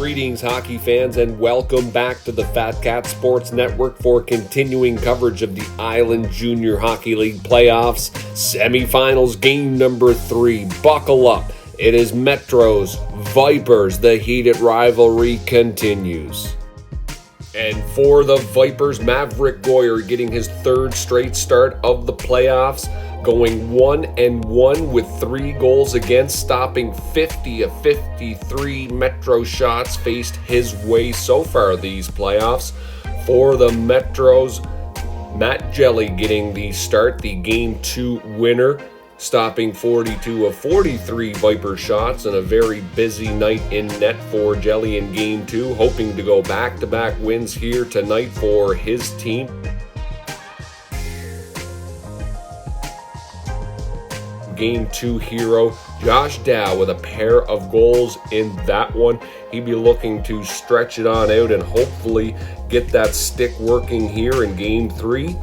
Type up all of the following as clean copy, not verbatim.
Greetings, hockey fans, and welcome back to the Fat Cat Sports Network for continuing coverage of the Island Junior Hockey League playoffs, semifinals, game number 3. Buckle up. It is Metros, Vipers. The heated rivalry continues. And for the Vipers, Maverick Goyer getting his third straight start of the playoffs, going 1-1 with 3 goals against, stopping 50 of 53 Metro shots faced his way so far these playoffs. For the Metros, Matt Jelly getting the start, the Game 2 winner, stopping 42 of 43 Viper shots, and a very busy night in net for Jelly in Game 2, hoping to go back-to-back wins here tonight for his team. Game 2 hero Josh Dow with a pair of goals in that one. He'd be looking to stretch it on out and hopefully get that stick working here in Game 3.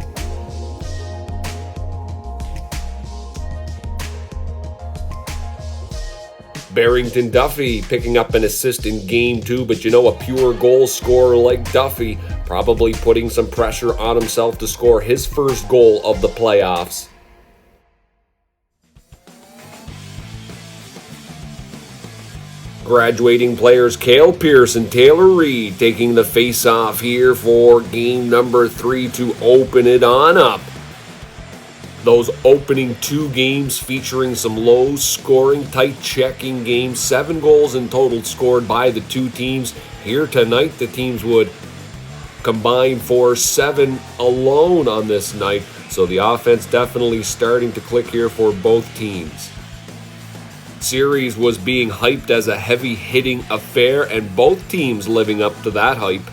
Barrington Duffy picking up an assist in Game 2, but you know, a pure goal scorer like Duffy probably putting some pressure on himself to score his first goal of the playoffs. Graduating players Cale Pierce and Taylor Reed taking the face-off here for game number 3 to open it on up. Those opening 2 games featuring some low-scoring, tight-checking games. 7 goals in total scored by the 2 teams. Here tonight, the teams would combine for 7 alone on this night. So the offense definitely starting to click here for both teams. Series was being hyped as a heavy-hitting affair, and both teams living up to that hype.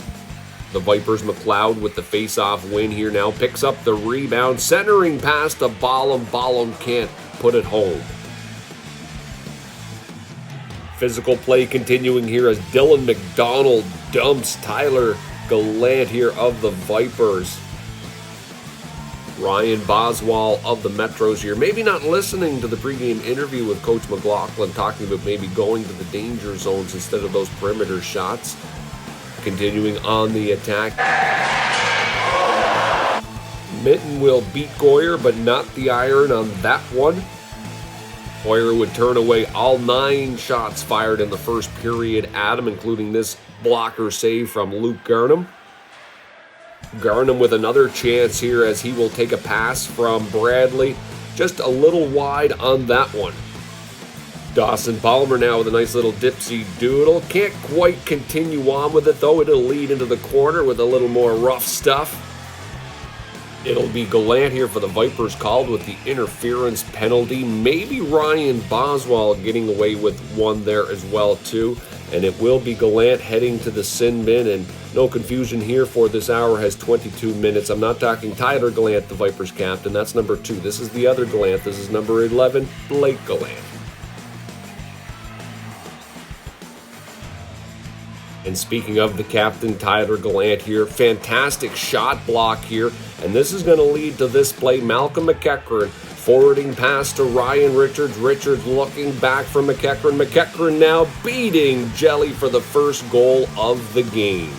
The Vipers, McLeod with the face-off win here now, picks up the rebound, centering past to Ballum. Ballum can't put it home. Physical play continuing here as Dylan McDonald dumps Tyler Gallant here of the Vipers. Ryan Boswell of the Metros here, maybe not listening to the pregame interview with Coach McLaughlin, talking about maybe going to the danger zones instead of those perimeter shots. Continuing on the attack. Mitten will beat Goyer, but not the iron on that one. Goyer would turn away all 9 shots fired in the first period at him, including this blocker save from Luke Garnham. Garnham with another chance here as he will take a pass from Bradley. Just a little wide on that one. Dawson Palmer now with a nice little dipsy doodle. Can't quite continue on with it though. It'll lead into the corner with a little more rough stuff. It'll be Gallant here for the Vipers called with the interference penalty. Maybe Ryan Boswell getting away with one there as well too. And it will be Gallant heading to the sin bin, and no confusion here, for this hour has 22 minutes. I'm not talking Tyler Gallant, the Vipers captain. That's number 2. This is the other Gallant. This is number 11, Blake Gallant. And speaking of the captain, Tyler Gallant here, fantastic shot block here. And this is going to lead to this play. Malcolm McEachran forwarding pass to Ryan Richards. Richards looking back from McEachran. McEachran now beating Jelly for the first goal of the game.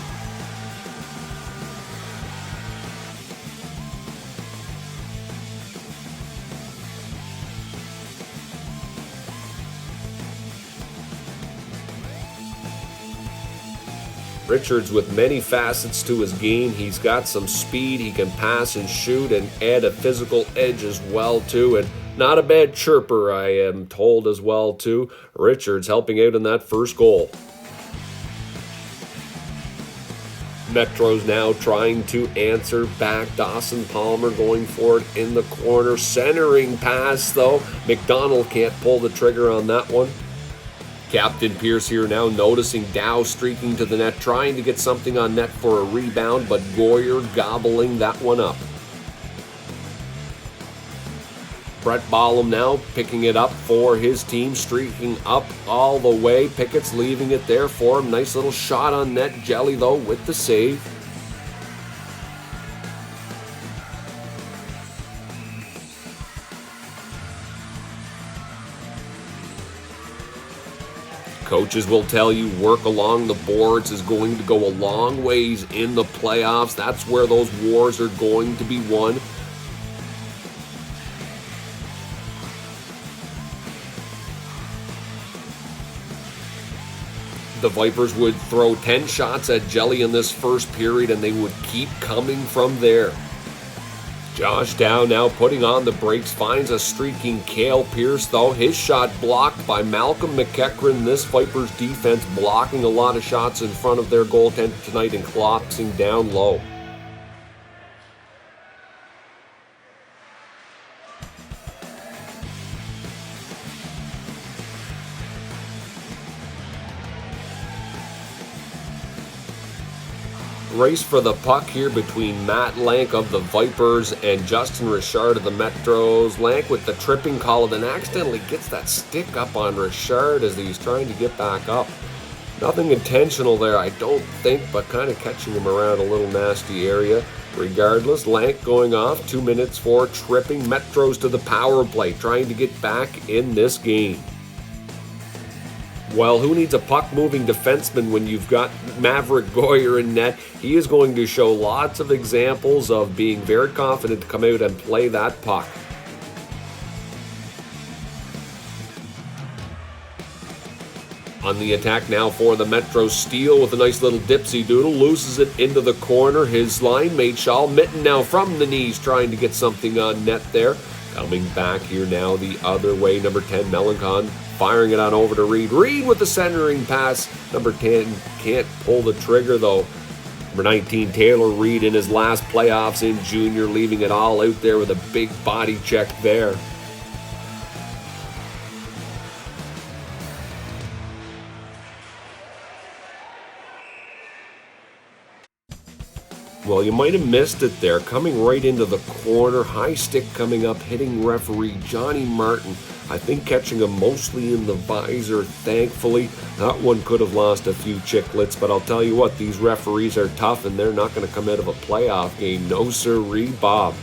Richards with many facets to his game. He's got some speed, he can pass and shoot and add a physical edge as well too, and not a bad chirper, I am told, as well too. Richards helping out in that first goal. Metros now trying to answer back. Dawson Palmer going for it in the corner, centering pass though. McDonald can't pull the trigger on that one. Captain Pierce here now noticing Dow streaking to the net, trying to get something on net for a rebound, but Goyer gobbling that one up. Brett Ballum now picking it up for his team, streaking up all the way. Pickett's leaving it there for him. Nice little shot on net. Jelly, though, with the save. Coaches will tell you work along the boards is going to go a long ways in the playoffs. That's where those wars are going to be won. The Vipers would throw 10 shots at Jelly in this first period, and they would keep coming from there. Josh Dow now putting on the brakes, finds a streaking Cale Pierce, though. His shot blocked by Malcolm McEachran. This Vipers defense blocking a lot of shots in front of their goaltender tonight and collapsing down low. Race for the puck here between Matt Lank of the Vipers and Justin Richard of the Metros. Lank with the tripping call, then accidentally gets that stick up on Richard as he's trying to get back up. Nothing intentional there, I don't think, but kind of catching him around a little nasty area. Regardless, Lank going off, 2 minutes for tripping. Metros to the power play, trying to get back in this game. Well, who needs a puck-moving defenseman when you've got Maverick Goyer in net? He is going to show lots of examples of being very confident to come out and play that puck. On the attack now for the Metro, Steele with a nice little dipsy-doodle, loses it into the corner. His line mate, Shaw Mitten, now from the knees, trying to get something on net there. Coming back here now the other way, number 10, Melancon, firing it on over to Reed. Reed with the centering pass. Number 10 can't pull the trigger, though. Number 19, Taylor Reed, in his last playoffs in junior, leaving it all out there with a big body check there. Well, you might have missed it there. Coming right into the corner, high stick coming up, hitting referee Johnny Martin. I think catching him mostly in the visor, thankfully. That one could have lost a few chicklets, but I'll tell you what, these referees are tough and they're not going to come out of a playoff game. No sirree, Bob.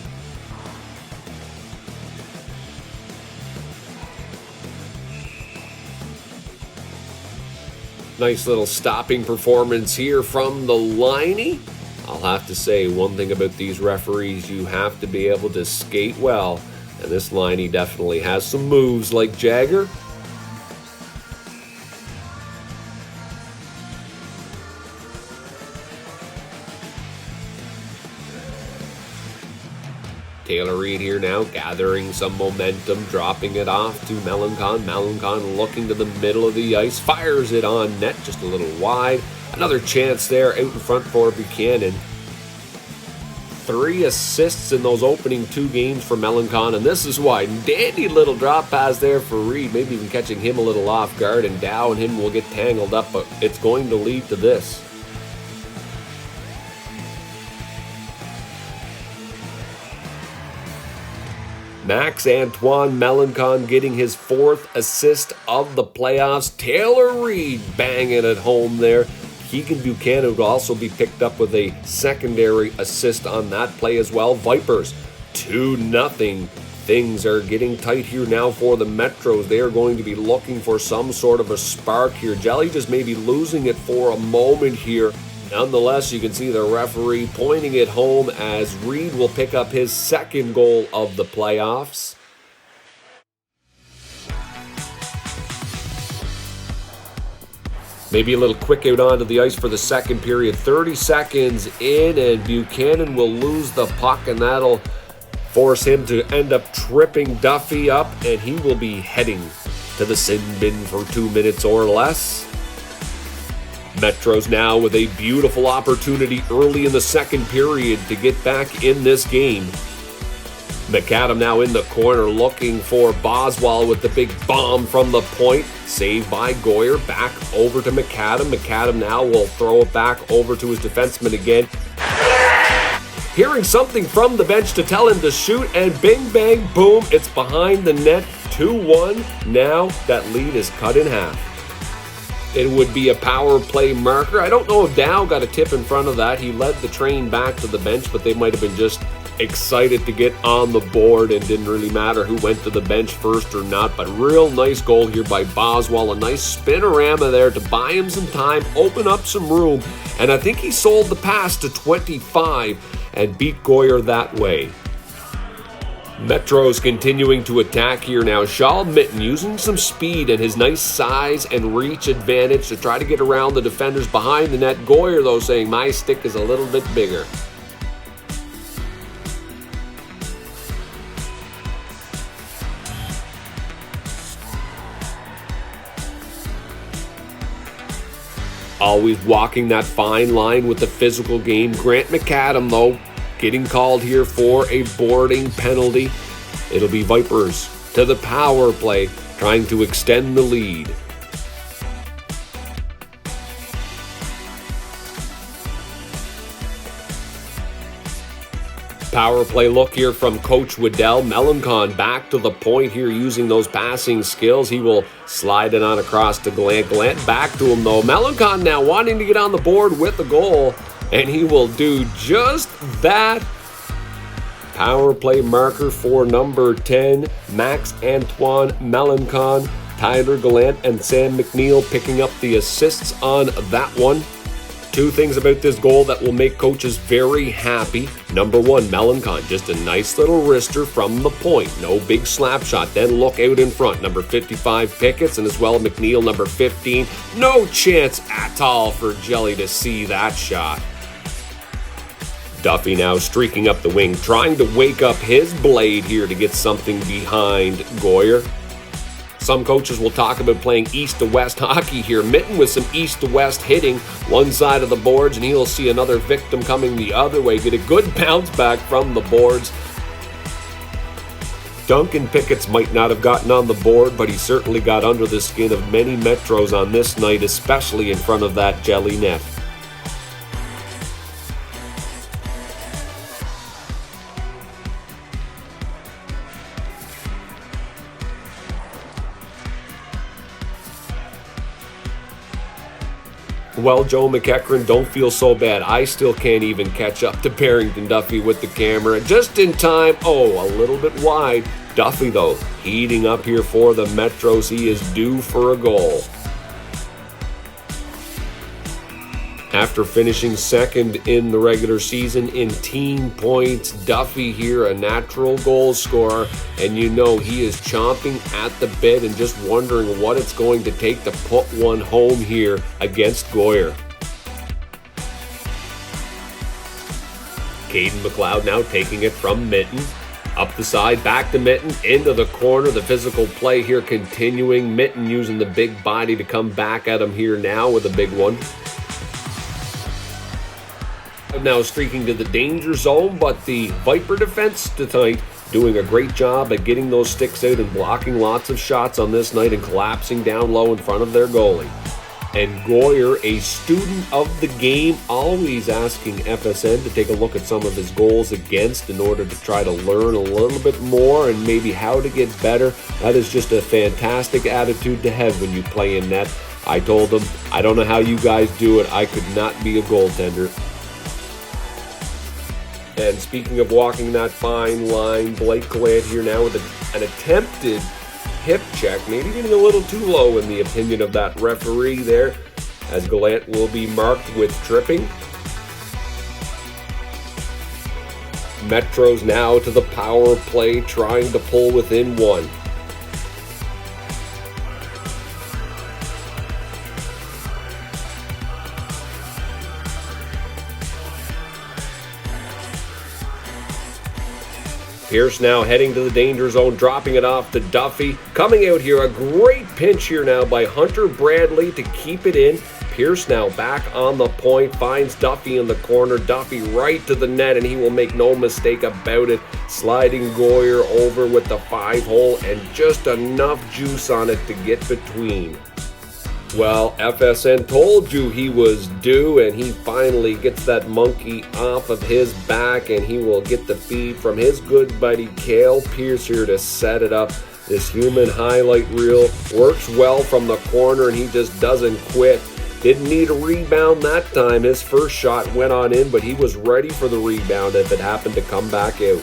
Nice little stopping performance here from the liney. I'll have to say one thing about these referees, you have to be able to skate well. And this liney definitely has some moves like Jagger. Taylor Reed here now gathering some momentum, dropping it off to Melancon. Melancon looking to the middle of the ice, fires it on net just a little wide. Another chance there out in front for Buchanan. 3 assists in those opening 2 games for Melancon, and this is why. Dandy little drop pass there for Reed, maybe even catching him a little off guard, and Dow and him will get tangled up, but it's going to lead to this. Max Antoine Melancon getting his 4th assist of the playoffs. Taylor Reed banging it home there. Keegan Buchanan would also be picked up with a secondary assist on that play as well. Vipers 2-0. Things are getting tight here now for the Metros. They are going to be looking for some sort of a spark here. Jelly just maybe losing it for a moment here. Nonetheless, you can see the referee pointing it home as Reed will pick up his 2nd goal of the playoffs. Maybe a little quick out onto the ice for the 2nd period. 30 seconds in, and Buchanan will lose the puck, and that'll force him to end up tripping Duffy up, and he will be heading to the sin bin for 2 minutes or less. Metros now with a beautiful opportunity early in the 2nd period to get back in this game. McAdam now in the corner looking for Boswell with the big bomb from the point. Saved by Goyer. Back over to McAdam. McAdam now will throw it back over to his defenseman again. Hearing something from the bench to tell him to shoot, and bing, bang, boom, it's behind the net. 2-1. Now that lead is cut in half. It would be a power play marker. I don't know if Dow got a tip in front of that. He led the train back to the bench, but they might have been just excited to get on the board, and didn't really matter who went to the bench first or not. But real nice goal here by Boswell. A nice spinorama there to buy him some time, open up some room, and I think he sold the pass to 25 and beat Goyer that way. Metros continuing to attack here now. Shaw Mitten using some speed and his nice size and reach advantage to try to get around the defenders behind the net. Goyer, though, saying my stick is a little bit bigger. Always walking that fine line with the physical game. Grant McAdam, though, getting called here for a boarding penalty. It'll be Vipers to the power play, trying to extend the lead. Power play look here from Coach Waddell. Melancon back to the point here using those passing skills. He will slide it on across to Glant. Glant back to him, though. Melancon now wanting to get on the board with the goal, and he will do just that. Power play marker for number 10, Max Antoine Melancon. Tyler Gallant and Sam McNeil picking up the assists on that one. Two things about this goal that will make coaches very happy. Number one, Melancon, just a nice little wrister from the point. No big slap shot. Then look out in front. Number 55, Pickets, and as well McNeil, number 15. No chance at all for Jelly to see that shot. Duffy now streaking up the wing, trying to wake up his blade here to get something behind Goyer. Some coaches will talk about playing east to west hockey here. Mitten with some east to west hitting one side of the boards, and he'll see another victim coming the other way. Get a good bounce back from the boards. Duncan Pickets might not have gotten on the board, but he certainly got under the skin of many Metros on this night, especially in front of that Jelly net. Well, Joe McEachran, don't feel so bad. I still can't even catch up to Barrington Duffy with the camera. Just in time. Oh, a little bit wide. Duffy, though, heating up here for the Metros. He is due for a goal. After finishing second in the regular season in team points, Duffy here, a natural goal scorer, and you know he is chomping at the bit and just wondering what it's going to take to put one home here against Goyer. Caden McLeod now taking it from Mitten. Up the side, back to Mitten, into the corner. The physical play here continuing. Mitten using the big body to come back at him here now with a big one. Now streaking to the danger zone, but the Viper defense tonight doing a great job at getting those sticks out and blocking lots of shots on this night and collapsing down low in front of their goalie. And Goyer, a student of the game, always asking FSN to take a look at some of his goals against in order to try to learn a little bit more and maybe how to get better. That is just a fantastic attitude to have when you play in net. I told him, I don't know how you guys do it. I could not be a goaltender. And speaking of walking that fine line, Blake Gallant here now with an attempted hip check, maybe getting a little too low in the opinion of that referee there, as Gallant will be marked with tripping. Metros now to the power play, trying to pull within one. Pierce now heading to the danger zone, dropping it off to Duffy. Coming out here, a great pinch here now by Hunter Bradley to keep it in. Pierce now back on the point, finds Duffy in the corner. Duffy right to the net, and he will make no mistake about it. Sliding Goyer over with the 5-hole and just enough juice on it to get between. Well, FSN told you he was due, and he finally gets that monkey off of his back, and he will get the feed from his good buddy Cale Pierce here to set it up. This human highlight reel works well from the corner, and he just doesn't quit. Didn't need a rebound that time. His first shot went on in, but he was ready for the rebound if it happened to come back out.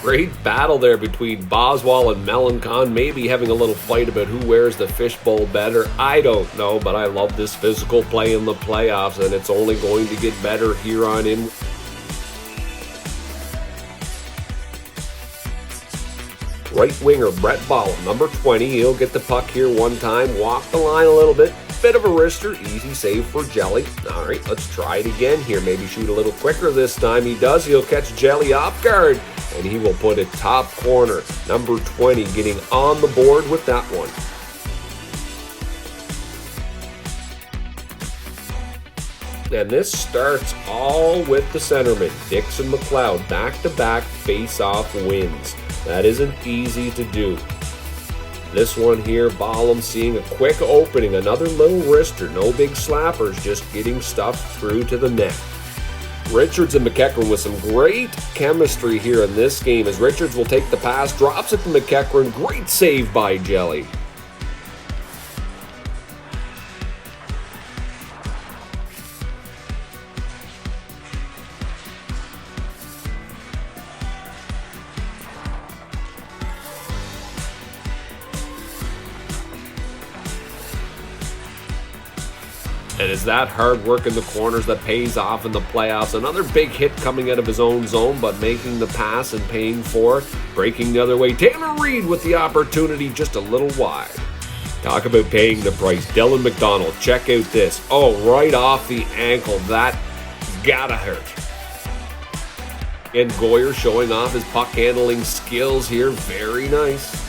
Great battle there between Boswell and Melancon, maybe having a little fight about who wears the fishbowl better. I don't know, but I love this physical play in the playoffs, and it's only going to get better here on in. Right winger Brett Ballum, number 20. He'll get the puck here one time, walk the line a little bit. Bit of a wrister, easy save for Jelly. All right, let's try it again here. Maybe shoot a little quicker this time. He does. He'll catch Jelly off guard, and he will put it top corner. Number 20 getting on the board with that one. And this starts all with the centerman, Dixon McLeod. Back-to-back face-off wins. That isn't easy to do. This one here, Ballum seeing a quick opening, another little wrister, no big slappers, just getting stuff through to the net. Richards and McEachran with some great chemistry here in this game as Richards will take the pass, drops it to McEachran, great save by Jelly. And it's that hard work in the corners that pays off in the playoffs. Another big hit coming out of his own zone, but making the pass and paying for it. Breaking the other way. Taylor Reed with the opportunity just a little wide. Talk about paying the price. Dylan McDonald, check out this. Oh, right off the ankle. That gotta hurt. And Goyer showing off his puck handling skills here. Very nice.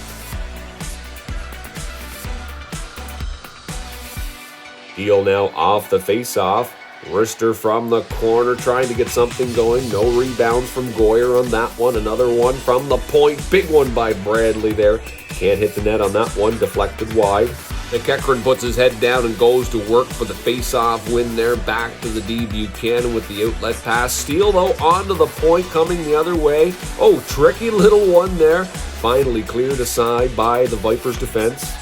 Deal now off the face-off. Wrister from the corner trying to get something going. No rebounds from Goyer on that one. Another one from the point. Big one by Bradley there. Can't hit the net on that one. Deflected wide. McEachran puts his head down and goes to work for the face-off win there. Back to the D. Buchanan with the outlet pass. Steele, though, onto the point coming the other way. Oh, tricky little one there. Finally cleared aside by the Vipers' defense.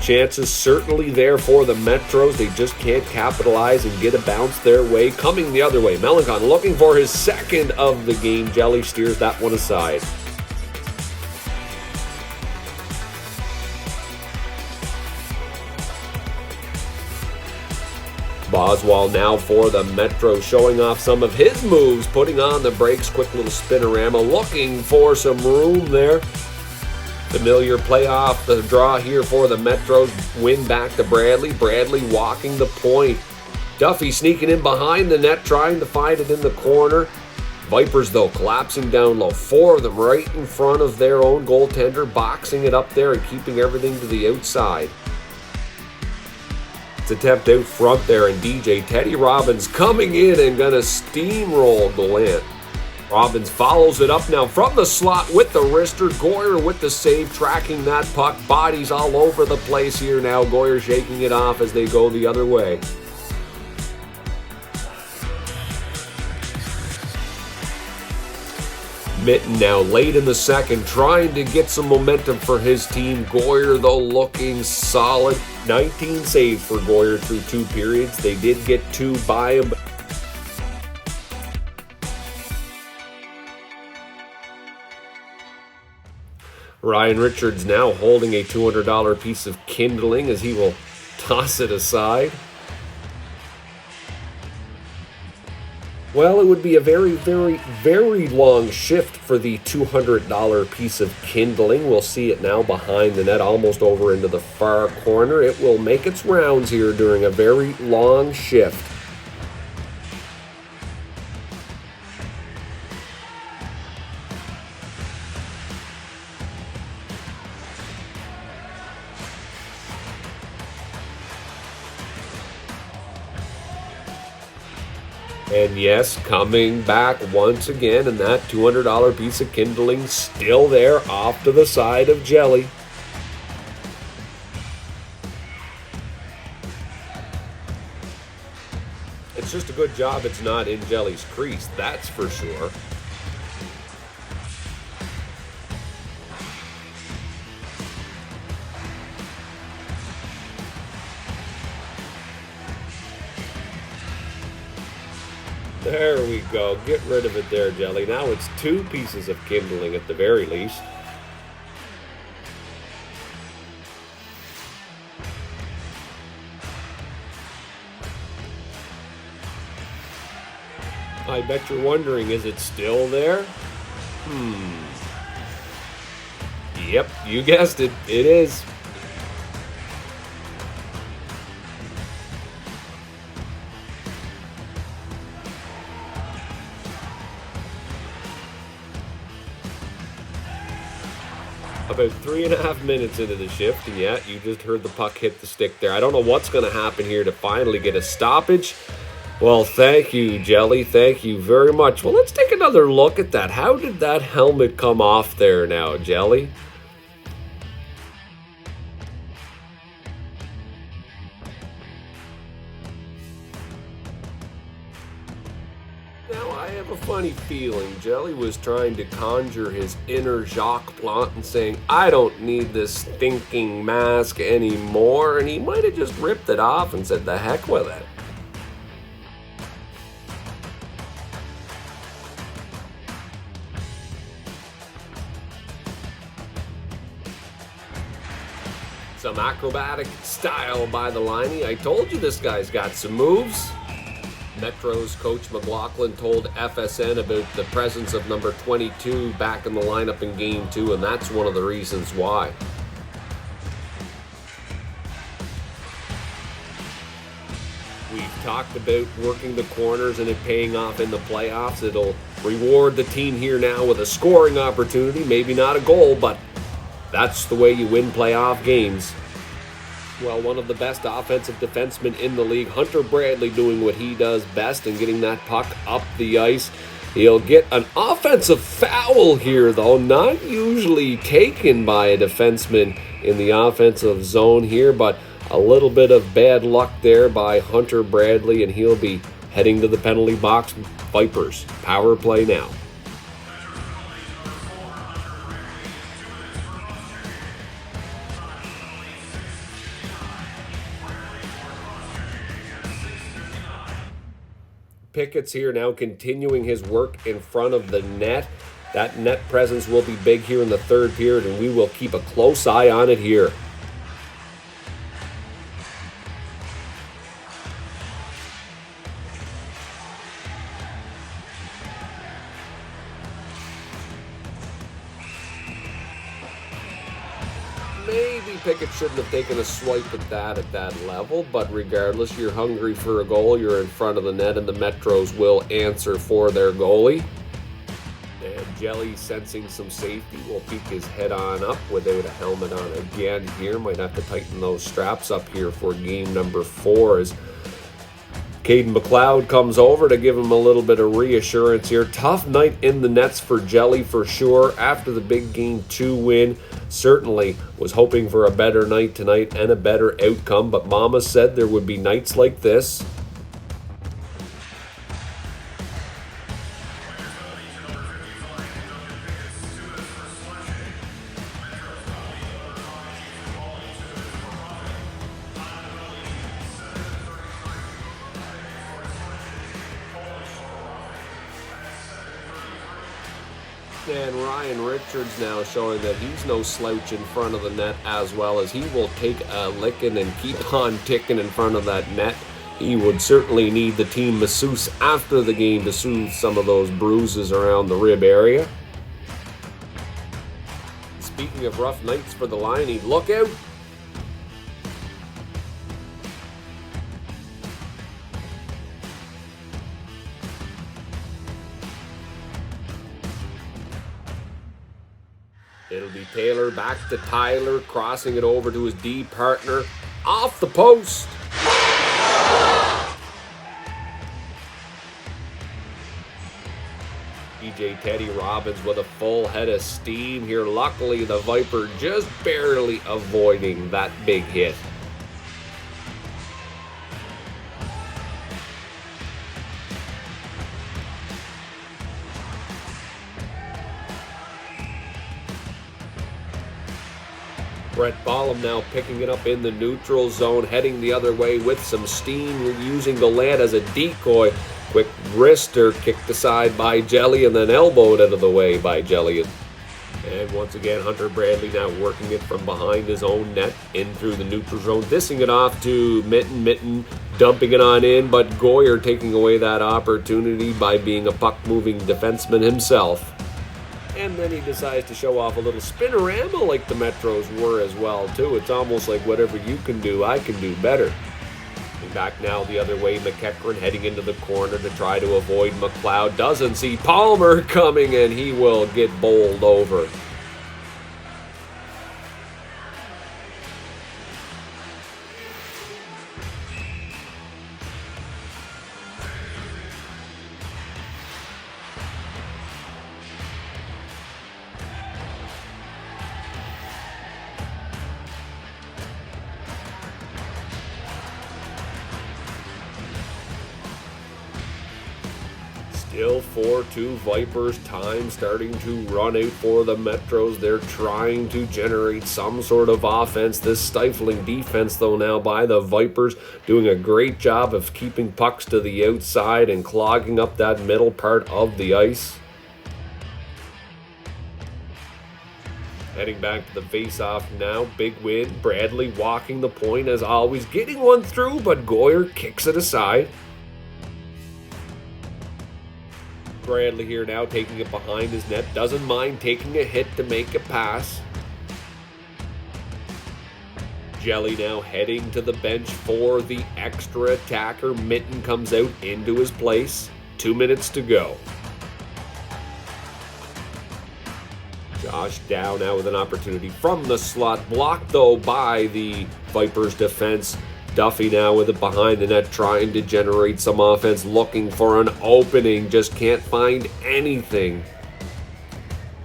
Chances certainly there for the Metros. They just can't capitalize and get a bounce their way. Coming the other way, Melancon looking for his second of the game. Jelly steers that one aside. Boswell now for the Metro, showing off some of his moves, putting on the brakes. Quick little spinorama, looking for some room there. Familiar playoff, the draw here for the Metros. Win back to Bradley. Bradley walking the point. Duffy sneaking in behind the net, trying to find it in the corner. Vipers, though, collapsing down low. Four of them right in front of their own goaltender, boxing it up there and keeping everything to the outside. It's attempt out front there, and DJ Teddy Robbins coming in and gonna steamroll Gallant. Robbins follows it up now from the slot with the wrister. Goyer with the save, tracking that puck. Bodies all over the place here now. Goyer shaking it off as they go the other way. Mitten now late in the second, trying to get some momentum for his team. Goyer, though, looking solid. 19 saves for Goyer through 2 periods. They did get 2 by him. Ryan Richards now holding a $200 piece of kindling as he will toss it aside. Well, it would be a very, very, very long shift for the $200 piece of kindling. We'll see it now behind the net, almost over into the far corner. It will make its rounds here during a very long shift. And yes, coming back once again, and that $200 piece of kindling still there off to the side of Jelly. It's just a good job it's not in Jelly's crease, that's for sure. There we go. Get rid of it there, Jelly. Now it's 2 pieces of kindling at the very least. I bet you're wondering, is it still there? Yep, you guessed it. It is. About 3.5 minutes into the shift, and yeah, you just heard the puck hit the stick there. I don't know what's going to happen here to finally get a stoppage. Well, thank you, Jelly. Thank you very much. Well, let's take another look at that. How did that helmet come off there now, Jelly? Now, I have a funny feeling Jelly was trying to conjure his inner Jacques Plante and saying, I don't need this stinking mask anymore, and he might have just ripped it off and said, the heck with it. Some acrobatic style by the liney. I told you this guy's got some moves. Metros coach McLaughlin told FSN about the presence of number 22 back in the lineup in Game 2, and that's one of the reasons why. We've talked about working the corners and it paying off in the playoffs. It'll reward the team here now with a scoring opportunity. Maybe not a goal, but that's the way you win playoff games. Well, one of the best offensive defensemen in the league, Hunter Bradley, doing what he does best and getting that puck up the ice. He'll get an offensive foul here, though, not usually taken by a defenseman in the offensive zone here, but a little bit of bad luck there by Hunter Bradley, and he'll be heading to the penalty box. Vipers, power play now. Pickett's here now continuing his work in front of the net. That net presence will be big here in the third period, and we will keep a close eye on it here. Maybe Pickett shouldn't have taken a swipe at that level, but regardless, you're hungry for a goal, you're in front of the net, and the Metros will answer for their goalie. And Jelly, sensing some safety, will peek his head on up without a helmet on again here. Might have to tighten those straps up here for game number 4 as Caden McLeod comes over to give him a little bit of reassurance here. Tough night in the nets for Jelly for sure. After the big Game 2 win, certainly was hoping for a better night tonight and a better outcome, but Mama said there would be nights like this. And Ryan Richards now showing that he's no slouch in front of the net, as well as he will take a licking and keep on ticking in front of that net. He would certainly need the team masseuse after the game to soothe some of those bruises around the rib area. Speaking of rough nights for the liney, look out! It'll be Taylor back to Tyler, crossing it over to his D partner, off the post. DJ Teddy Robbins with a full head of steam here. Luckily, the Viper just barely avoiding that big hit. Brett Bollum now picking it up in the neutral zone, heading the other way with some steam, using the land as a decoy. Quick wrister kicked aside by Jelly and then elbowed out of the way by Jelly. And once again, Hunter Bradley now working it from behind his own net in through the neutral zone, dissing it off to Mitten. Mitten dumping it on in, but Goyer taking away that opportunity by being a puck-moving defenseman himself. And then he decides to show off a little spinorama like the Metros were as well, too. It's almost like whatever you can do, I can do better. And back now the other way, McEachran heading into the corner to try to avoid McLeod. Doesn't see Palmer coming, and he will get bowled over. Still 4-2 Vipers, time starting to run out for the Metros. They're trying to generate some sort of offense. This stifling defense, though, now by the Vipers, doing a great job of keeping pucks to the outside and clogging up that middle part of the ice. Heading back to the face-off now, big win. Bradley walking the point as always, getting one through, but Goyer kicks it aside. Bradley here now taking it behind his net, doesn't mind taking a hit to make a pass. Jelly now heading to the bench for the extra attacker. Mitten comes out into his place. 2 minutes to go. Josh Dow now with an opportunity from the slot, blocked though by the Vipers defense. Duffy now with it behind the net, trying to generate some offense, looking for an opening, just can't find anything.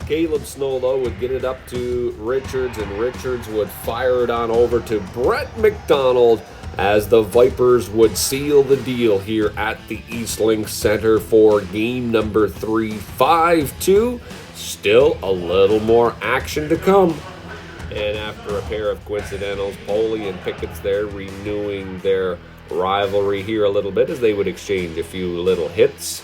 Caleb Snow, though, would get it up to Richards, and Richards would fire it on over to Brett McDonald as the Vipers would seal the deal here at the Eastlink Center for game number 3, 5-2. Still a little more action to come. And after a pair of coincidentals, Poley and Pickett's there renewing their rivalry here a little bit as they would exchange a few little hits.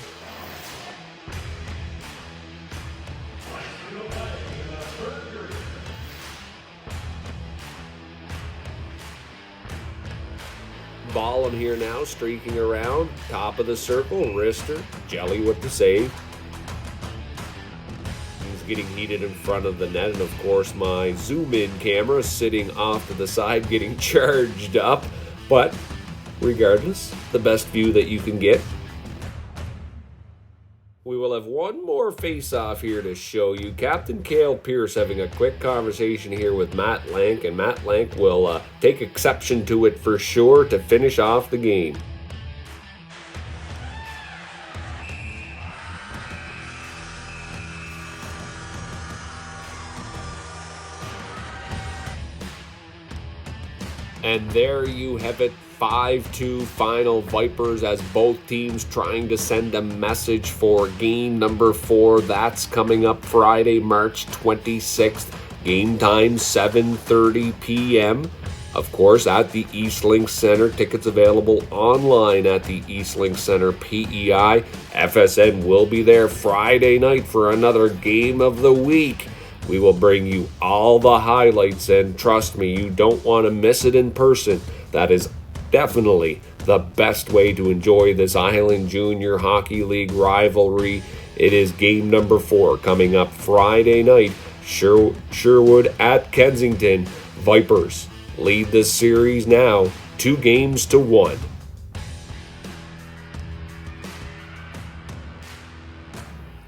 Ballin here now, streaking around, top of the circle, wrister, Jelly with the save. Getting heated in front of the net, and of course my zoom-in camera sitting off to the side getting charged up, but regardless, the best view that you can get. We will have one more face-off here to show you. Captain Cale Pierce having a quick conversation here with Matt Lank, and Matt Lank will take exception to it for sure to finish off the game. And there you have it, 5-2 final Vipers, as both teams trying to send a message for game number 4. That's coming up Friday, March 26th. Game time, 7:30 p.m. Of course, at the Eastlink Center. Tickets available online at the Eastlink Center PEI. FSN will be there Friday night for another game of the week. We will bring you all the highlights, and trust me, you don't want to miss it in person. That is definitely the best way to enjoy this Island Junior Hockey League rivalry. It is game number 4 coming up Friday night. Sherwood at Kensington. Vipers lead the series now 2-1.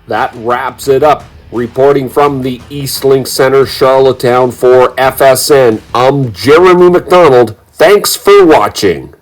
That wraps it up. Reporting from the Eastlink Center, Charlottetown for FSN, I'm Jeremy McDonald. Thanks for watching.